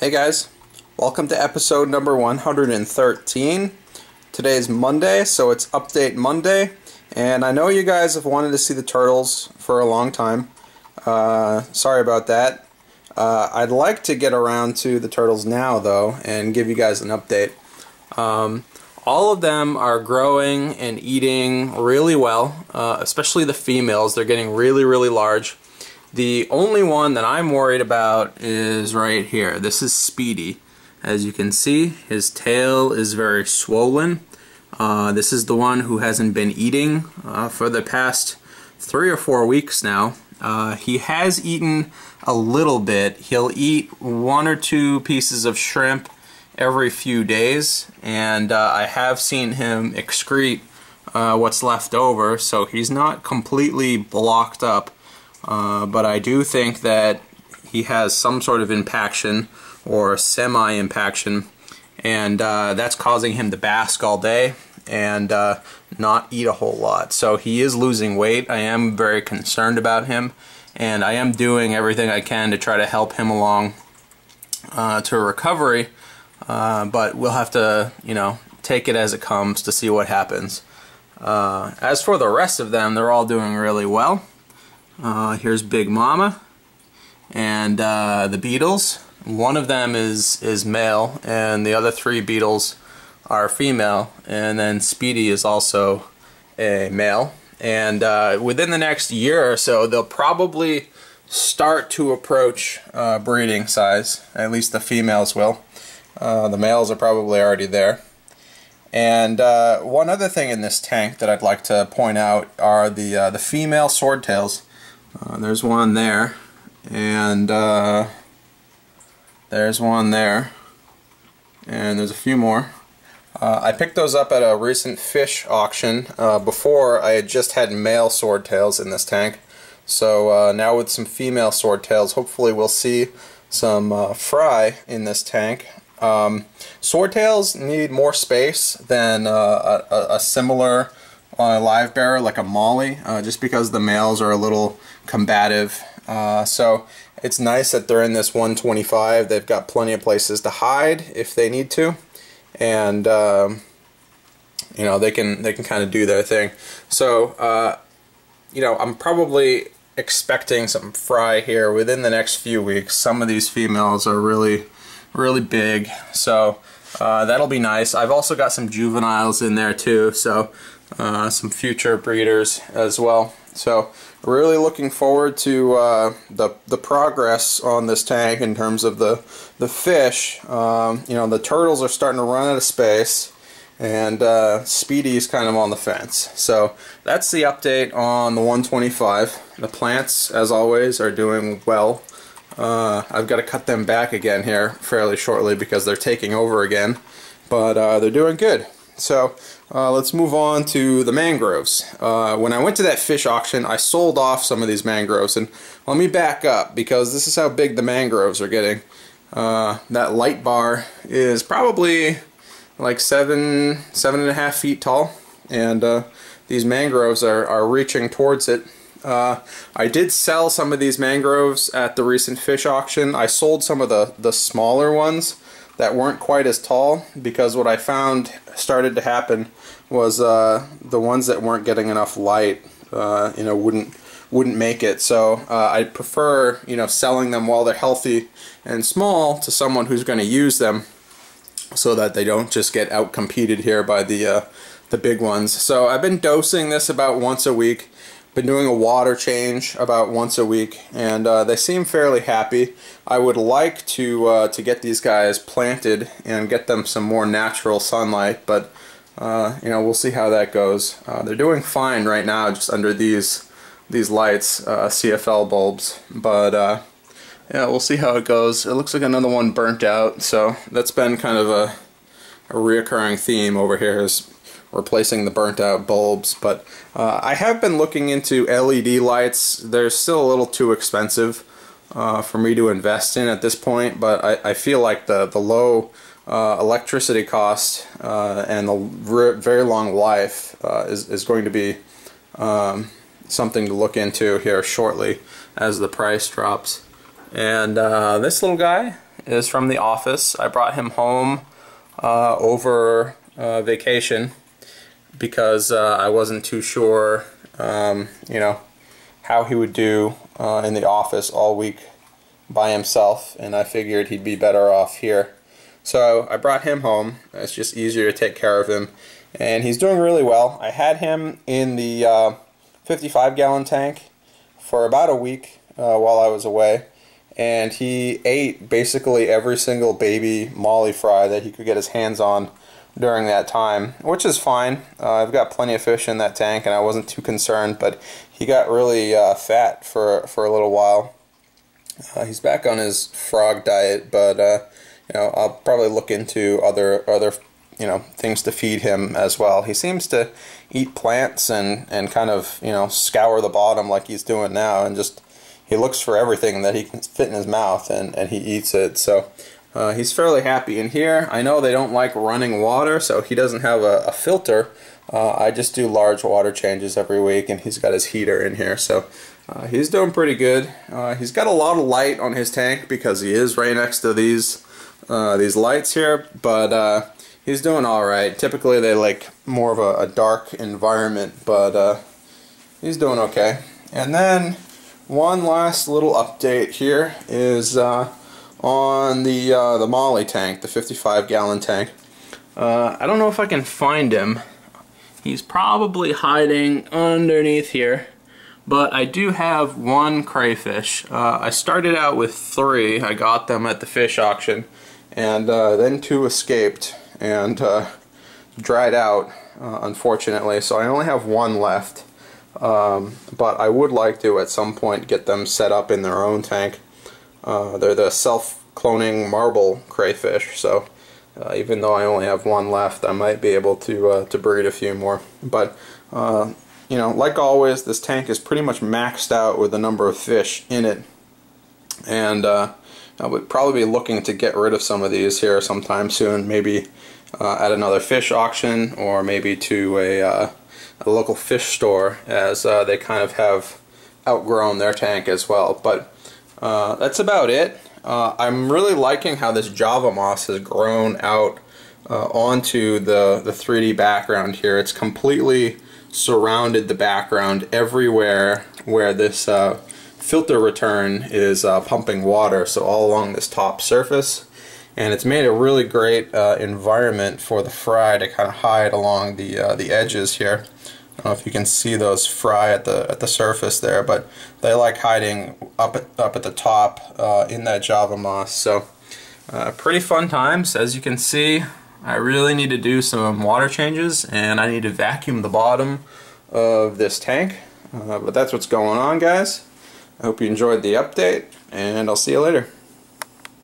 Hey guys, welcome to episode number 113. Today's Monday, so it's Update Monday, and I know you guys have wanted to see the turtles for a long time. Sorry about that. I'd like to get around to the turtles now though and give you guys an update. All of them are growing and eating really well, especially the females. They're getting really large. The only one that I'm worried about is right here. This is Speedy. As you can see, his tail is very swollen. This is the one who hasn't been eating for the past 3 or 4 weeks now. He has eaten a little bit. He'll eat 1 or 2 pieces of shrimp every few days, and I have seen him excrete what's left over, so he's not completely blocked up. But I do think that he has some sort of impaction or semi-impaction, and that's causing him to bask all day and not eat a whole lot. So he is losing weight. I am very concerned about him, and I am doing everything I can to try to help him along to recovery, but we'll have to, take it as it comes to see what happens. As for the rest of them, they're all doing really well. Here's Big Mama and the beetles. One of them is male and the other 3 beetles are female, and then Speedy is also a male. And within the next year or so they'll probably start to approach breeding size. At least the females will. The males are probably already there. And one other thing in this tank that I'd like to point out are the female swordtails. There's one there, and there's one there, and there's a few more. I picked those up at a recent fish auction. Before, I had just had male swordtails in this tank, so now with some female swordtails, hopefully we'll see some fry in this tank. Swordtails need more space than a similar live bearer like a molly, just because the males are a little combative. So it's nice that they're in this 125. They've got plenty of places to hide if they need to, and they can kind of do their thing. So I'm probably expecting some fry here within the next few weeks. Some of these females are really big, so that'll be nice. I've also got some juveniles in there too, so some future breeders as well. So really looking forward to the progress on this tank in terms of the fish. The turtles are starting to run out of space, and Speedy's kind of on the fence. So that's the update on the 125. The plants, as always, are doing well. I've got to cut them back again here fairly shortly because they're taking over again, but they're doing good. So let's move on to the mangroves. When I went to that fish auction, I sold off some of these mangroves, and let me back up because this is how big the mangroves are getting. That light bar is probably like 7.5 feet tall, and these mangroves are reaching towards it. I did sell some of these mangroves at the recent fish auction. I sold some of the smaller ones that weren't quite as tall, because what I found started to happen was the ones that weren't getting enough light wouldn't make it. So I prefer selling them while they're healthy and small to someone who's going to use them, so that they don't just get out competed here by the big ones. So I've been dosing this about once a week. Been doing a water change about once a week, and they seem fairly happy. I would like to get these guys planted and get them some more natural sunlight, but we'll see how that goes. They're doing fine right now, just under these lights, CFL bulbs, but yeah, we'll see how it goes. It looks like another one burnt out, so that's been kind of a reoccurring theme over here, is replacing the burnt out bulbs. But I have been looking into LED lights. They're still a little too expensive for me to invest in at this point, but I feel like the low electricity cost and the very long life is going to be something to look into here shortly as the price drops. And this little guy is from the office. I brought him home over vacation because I wasn't too sure, you know, how he would do in the office all week by himself, and I figured he'd be better off here. So I brought him home. It's just easier to take care of him, and he's doing really well. I had him in the 55-gallon tank for about a week while I was away, and he ate basically every single baby molly fry that he could get his hands on during that time, which is fine. I've got plenty of fish in that tank and I wasn't too concerned, but he got really fat for a little while. He's back on his frog diet, but you know, I'll probably look into other you know, things to feed him as well. He seems to eat plants and kind of, you know, scour the bottom like he's doing now, and just he looks for everything that he can fit in his mouth, and he eats it. So he's fairly happy in here. I know they don't like running water, so he doesn't have a filter. I just do large water changes every week, and he's got his heater in here, so he's doing pretty good. He's got a lot of light on his tank because he is right next to these lights here, but he's doing all right. Typically they like more of a dark environment, but he's doing okay. And then one last little update here is on the molly tank, the 55-gallon tank. I don't know if I can find him. He's probably hiding underneath here, but I do have one crayfish. I started out with 3. I got them at the fish auction, and then 2 escaped and dried out, unfortunately, so I only have 1 left. But I would like to at some point get them set up in their own tank. They're the self-cloning marble crayfish, so even though I only have 1 left, I might be able to breed a few more. But you know, like always, this tank is pretty much maxed out with the number of fish in it, and I would probably be looking to get rid of some of these here sometime soon, maybe at another fish auction, or maybe to a local fish store, as they kind of have outgrown their tank as well. But that's about it. I'm really liking how this Java moss has grown out onto the 3D background here. It's completely surrounded the background everywhere where this filter return is pumping water, so all along this top surface. And it's made a really great environment for the fry to kind of hide along the edges here. I don't know if you can see those fry at the surface there, but they like hiding up at the top in that Java moss. So pretty fun times. As you can see, I really need to do some water changes, and I need to vacuum the bottom of this tank. But that's what's going on, guys. I hope you enjoyed the update, and I'll see you later.